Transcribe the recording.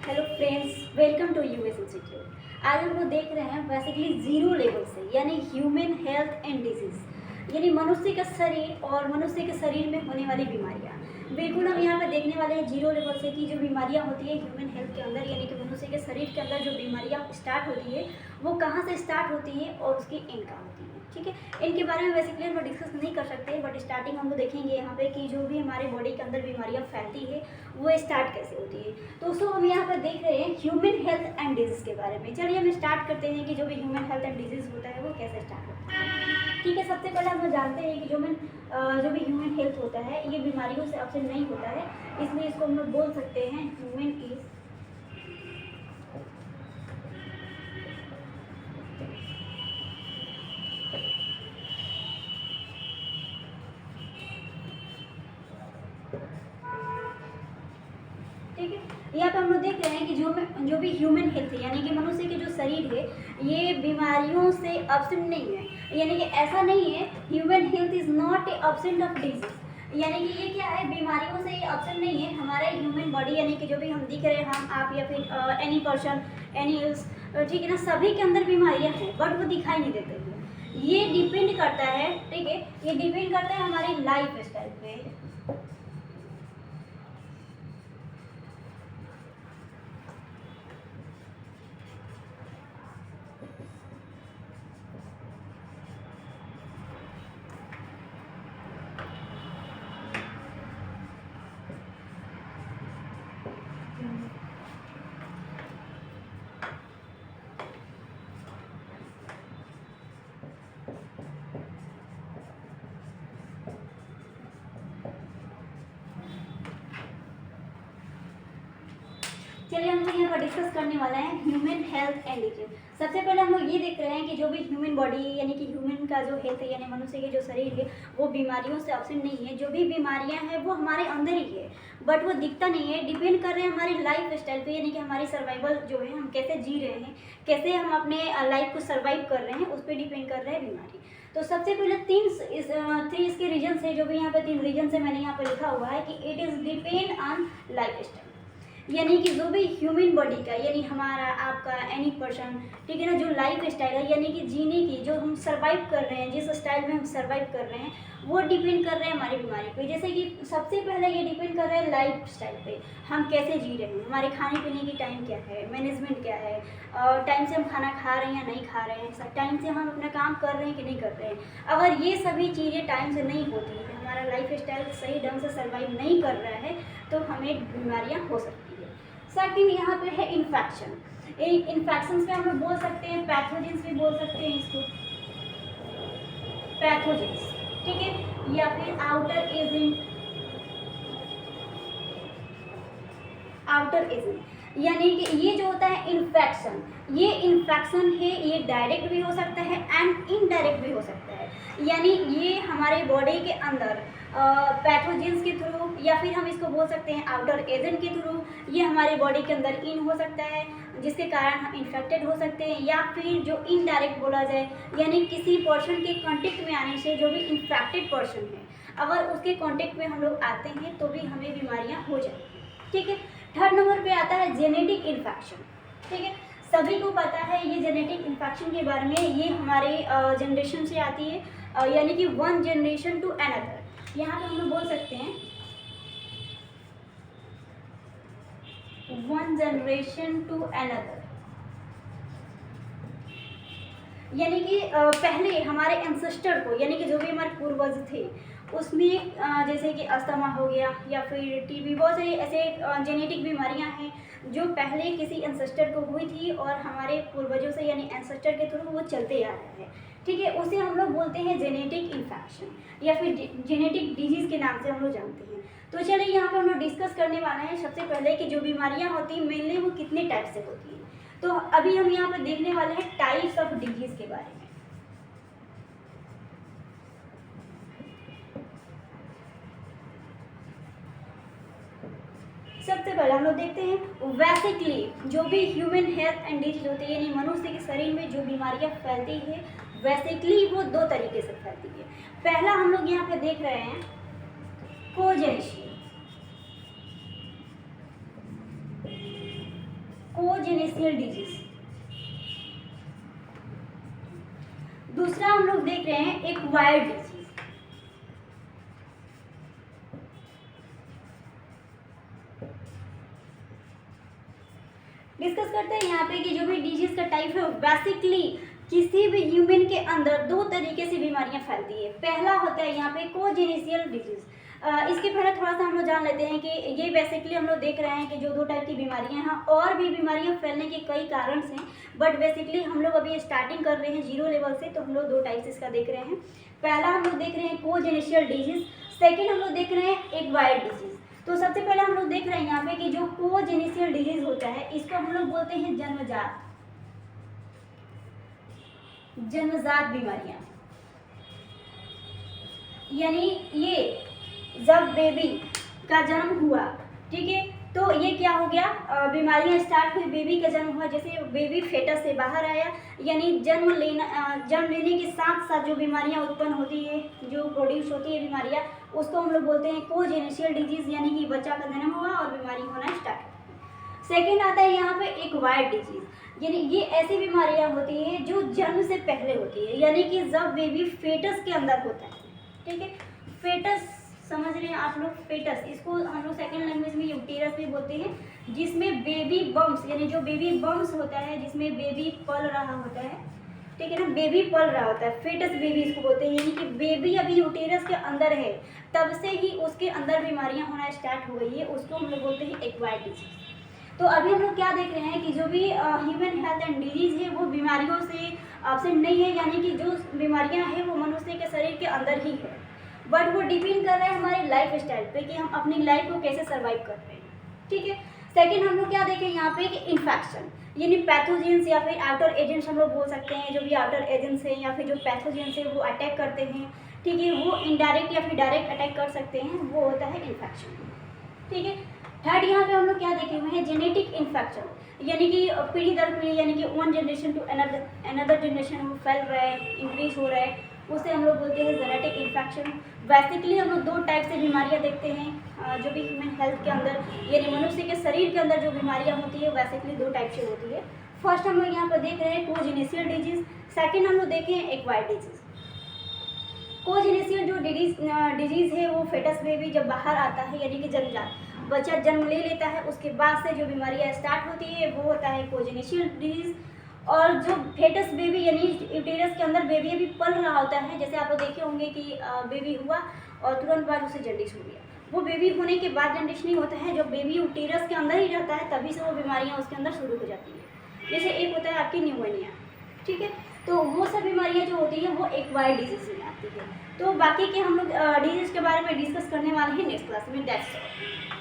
Hello friends, welcome to US institute. आज हम लोग देख रहे हैं बेसिकली जीरो लेवल से यानी ह्यूमन हेल्थ एंड डिजीज़ यानी मनुष्य का शरीर और मनुष्य के शरीर में होने वाली बीमारियां। बिल्कुल हम यहाँ पर देखने वाले हैं जीरो लेवल से कि जो बीमारियां होती है ह्यूमन हेल्थ के अंदर यानी कि मनुष्य के शरीर के अंदर जो बीमारियां स्टार्ट होती है वो कहाँ से स्टार्ट होती है और उसकी एंड कहाँ होती है। ठीक है, इनके बारे में बेसिकली हम लोग डिस्कस नहीं कर सकते, बट स्टार्टिंग हम लोग देखेंगे यहाँ पे कि जो भी हमारे बॉडी के अंदर बीमारियाँ फैलती है वो स्टार्ट कैसे होती है। तो उसको हम यहाँ पर देख रहे हैं ह्यूमन हेल्थ एंड डिजीज़ के बारे में। चलिए हम स्टार्ट करते हैं कि जो भी ह्यूमन हेल्थ एंड डिजीज़ होता है वो कैसे स्टार्ट होता है। ठीक है, सबसे पहले हम जानते हैं कि जो भी ह्यूमन हेल्थ होता है ये बीमारियों से अवसर नहीं होता है, इसलिए इसको हम लोग बोल सकते हैं ह्यूमन इज ठीक है। यहाँ पे हम लोग देख रहे हैं कि जो भी ह्यूमन हेल्थ है यानी कि मनुष्य के जो शरीर है ये बीमारियों से अब्सेंट नहीं है, यानी कि ऐसा नहीं है human health is not a absent of disease, यानी कि ये क्या है बीमारियों से ये अब्सेंट नहीं है। हमारा ह्यूमन बॉडी यानी कि जो भी हम दिख रहे हैं हम आप या फिर एनी पर्सन एनी इल्स, ठीक है ना, सभी के अंदर बीमारियाँ हैं बट वो दिखाई नहीं देते हैं। ये डिपेंड करता है, ठीक है, ये डिपेंड करता है हमारी लाइफ स्टाइल पे। चलिए हम लोग यहाँ पर डिस्कस करने वाले हैं ह्यूमन हेल्थ एंड डिजीज। सबसे पहले हम लोग ये देख रहे हैं कि जो भी ह्यूमन बॉडी यानी कि ह्यूमन का जो हेल्थ है यानी मनुष्य के जो शरीर है वो बीमारियों से अब्सेंट नहीं है। जो भी बीमारियाँ हैं वो हमारे अंदर ही है बट वो दिखता नहीं है, डिपेंड कर रहे हैं हमारी लाइफ स्टाइल पे यानी कि हमारी सर्वाइवल जो है हम कैसे जी रहे हैं, कैसे हम अपने लाइफ को सर्वाइव कर रहे हैं उस पर डिपेंड कर रहे हैं बीमारी। तो सबसे पहले थ्री इसके रीजन है, जो भी यहाँ पे 3 रीजन है मैंने यहाँ पे लिखा हुआ है कि it is depend on life style, यानी कि जो भी ह्यूमन बॉडी का यानी हमारा आपका एनी पर्सन, ठीक है ना, जो लाइफ स्टाइल है यानी कि जीने की जो हम सर्वाइव कर रहे हैं, जिस स्टाइल में हम सर्वाइव कर रहे हैं वो डिपेंड कर रहे हैं हमारी बीमारी पे। जैसे कि सबसे पहले ये डिपेंड कर रहे हैं लाइफ स्टाइल पे, हम कैसे जी रहे हैं, हमारे खाने पीने की टाइम क्या है, मैनेजमेंट क्या है, टाइम से हम खाना खा रहे हैं या नहीं खा रहे हैं, टाइम से हम अपना काम कर रहे हैं कि नहीं कर रहे हैं। अगर ये सभी चीज़ें टाइम से नहीं होती है, हमारा लाइफ स्टाइल सही ढंग से सर्वाइव नहीं कर रहा है तो हमें बीमारियाँ हो सकती है। सेकंड यहाँ पे है इन्फेक्शन। इन्फेक्शन पे हम लोग बोल सकते हैं पैथोजेंस भी बोल सकते हैं इसको, पैथोजेंस, ठीक है, या फिर आउटर एजेंट यानी कि ये जो होता है इन्फेक्शन, ये इन्फेक्शन है, ये डायरेक्ट भी हो सकता है एंड इनडायरेक्ट भी हो सकता है। यानी ये हमारे बॉडी के अंदर पैथोजेंस के थ्रू या फिर हम इसको बोल सकते हैं आउटर एजेंट के थ्रू ये हमारे बॉडी के अंदर इन हो सकता है जिसके कारण हम इन्फेक्टेड हो सकते हैं, या फिर जो इनडायरेक्ट बोला जाए यानी किसी पर्सन के कांटेक्ट में आने से जो भी इन्फेक्टेड पर्सन है अगर उसके कांटेक्ट में हम लोग आते हैं तो भी हमें बीमारियां हो जाती हैं। ठीक है, थर्ड नंबर पे आता है जेनेटिक इन्फेक्शन। ठीक है, सभी को पता है ये जेनेटिक इन्फेक्शन के बारे में, ये हमारे जनरेशन से आती है यानी कि वन जनरेशन टू अनदर। यहाँ पे हम लोग बोल सकते हैं वन जनरेशन टू अनदर, यानी कि पहले हमारे एंसेस्टर को यानी कि जो भी हमारे पूर्वज थे उसमें जैसे कि अस्थमा हो गया या फिर टीबी, बहुत सारी ऐसे जेनेटिक बीमारियां हैं जो पहले किसी एंसेस्टर को हुई थी और हमारे पूर्वजों से यानी एंसेस्टर के थ्रू वो चलते आ रहा है। ठीक है, उसे हम लोग बोलते हैं जेनेटिक इन्फेक्शन या फिर जेनेटिक डिजीज़ के नाम से हम लोग जानते हैं। तो चलिए यहाँ पर हम लोग डिस्कस करने वाले हैं सबसे पहले कि जो बीमारियाँ होती हैं मेनली वो कितने टाइप से होती हैं। तो अभी हम यहाँ पर देखने वाले हैं टाइप्स ऑफ डिजीज़ के बारे में। सबसे पहले हम लोग देखते हैं बेसिकली जो भी ह्यूमन हेल्थ एंड डिजीज होती है यानी मनुष्य के शरीर में जो बीमारियां फैलती है बेसिकली वो 2 तरीके से फैलती है। पहला हम लोग यहाँ पे देख रहे हैं कोजेनिशियल, जेनेसियल डिजीज। दूसरा हम लोग देख रहे हैं एक्वायर्ड डिजीज। डिस्कस करते हैं यहाँ पे कि जो भी डिजीज का टाइप है बेसिकली किसी भी ह्यूमन के अंदर दो तरीके से बीमारियां फैलती है। पहला होता है यहाँ पे कोजेनिशियल डिजीज। इसके पहले थोड़ा सा हम लोग जान लेते हैं कि ये बेसिकली हम लोग देख रहे हैं कि जो दो टाइप की बीमारियां हैं, और भी बीमारियां फैलने के कई कारण हैं, बट बेसिकली हम लोग अभी स्टार्टिंग कर रहे हैं जीरो लेवल से, तो हम लोग दो टाइप्स इसका देख रहे हैं। पहला हम लोग देख रहे हैं कोजेनिशियल डिजीज, सेकेंड हम लोग देख रहे हैं एक्वायर्ड डिजीज। तो सबसे पहले हम लोग देख रहे हैं यहाँ पे कि जो कोजेनिशियल डिजीज होता है इसको हम लोग बोलते हैं जन्मजात बीमारियां। यानी ये जब बेबी का जन्म हुआ, ठीक है, तो ये क्या हो गया, बीमारियां स्टार्ट हुई, बेबी का जन्म हुआ, जैसे बेबी फेटस से बाहर आया, यानी जन्म लेने के साथ साथ जो बीमारियां उत्पन्न होती है, जो प्रोड्यूस होती है बीमारियां, उसको हम लोग बोलते हैं कोजेनिशियल डिजीज, यानी कि बच्चा का जन्म हुआ और बीमारी होना स्टार्ट हुआ। सेकेंड आता है यहाँ पे एक्वायर्ड डिजीज, यानी ये ऐसी बीमारियां होती है जो जन्म से पहले होती है, यानी कि जब बेबी फेटस के अंदर होता है, ठीक है, फेटस समझ रहे हैं आप लोग, फेटस, इसको हम लोग सेकेंड लैंग्वेज में यूटेरस भी बोलते हैं, जिसमें बेबी बम्स, यानी जो बेबी बम्स होता है जिसमें बेबी पल रहा होता है, ठीक है ना, बेबी पल रहा होता है, फेटस बेबी इसको बोलते हैं, यानी कि बेबी अभी यूटेरस के अंदर है, तब से ही उसके अंदर बीमारियां होना स्टार्ट हो गई है, उसको हम लोग बोलते हैं एक्वायर्ड डिजीज। तो अभी हम लोग क्या देख रहे हैं कि जो भी ह्यूमन हेल्थ एंड डिजीज है वो बीमारियों से एब्सेंट नहीं है, यानी कि जो बीमारियां हैं वो मनुष्य के शरीर के अंदर ही है, बट वो डिपेंड कर रहा है हमारे लाइफ स्टाइल पे कि हम अपनी लाइफ को कैसे सर्वाइव कर रहे हैं, ठीक है। सेकेंड हम लोग क्या देखें यहाँ पे कि इन्फेक्शन, यानी पैथोजेंस या फिर आउटर एजेंट्स हम लोग बोल सकते हैं, जो भी आउटर एजेंट्स हैं या फिर जो पैथोजेंस है वो अटैक करते हैं, ठीक है, वो इनडायरेक्ट या फिर डायरेक्ट अटैक कर सकते हैं, वो होता है इन्फेक्शन, ठीक है। थर्ड यहाँ पे हम लोग क्या देखे हुए हैं, जेनेटिक इन्फेक्शन, यानी कि पीढ़ी दर पीढ़ी, यानी कि one generation to another generation वो फैल रहा है, इंक्रीज हो रहा है, उसे हम लोग बोलते हैं जेनेटिक इन्फेक्शन। बेसिकली हम लोग दो टाइप से बीमारियां देखते हैं जो भी ह्यूमन हेल्थ के अंदर, यानी मनुष्य के शरीर के अंदर जो बीमारियां होती है बेसिकली दो टाइप से होती है। फर्स्ट हम लोग यहाँ पर देख रहे हैं कोजेनिशियल डिजीज, सेकेंड हम लोग देखे हैं एक्वायर्ड डिजीज। कोजेनिशियल जो डिजीज है वो फेटस बेबी जब बाहर आता है, यानी कि जन्मजात बच्चा जन्म ले लेता है, उसके बाद से जो बीमारियां स्टार्ट होती है वो होता है कोजेनिशियल डिजीज। और जो फेटस बेबी यानी यूटेरस के अंदर बेबी अभी पल रहा होता है, जैसे आप लोग देखे होंगे कि बेबी हुआ और तुरंत बाद उसे जन्डिस हो गया, वो बेबी होने के बाद जन्डिस नहीं होता है, जब बेबी यूटेरस के अंदर ही रहता है तभी से वो बीमारियां उसके अंदर शुरू हो जाती है। जैसे एक होता है आपकी न्यूमोनिया, ठीक है, तो वो सब बीमारियां जो होती है वो एक्वायर्ड डिजीज में आती है। तो बाकी के हम लोग डिजीज के बारे में डिस्कस करने वाले हैं नेक्स्ट क्लास में। That's all.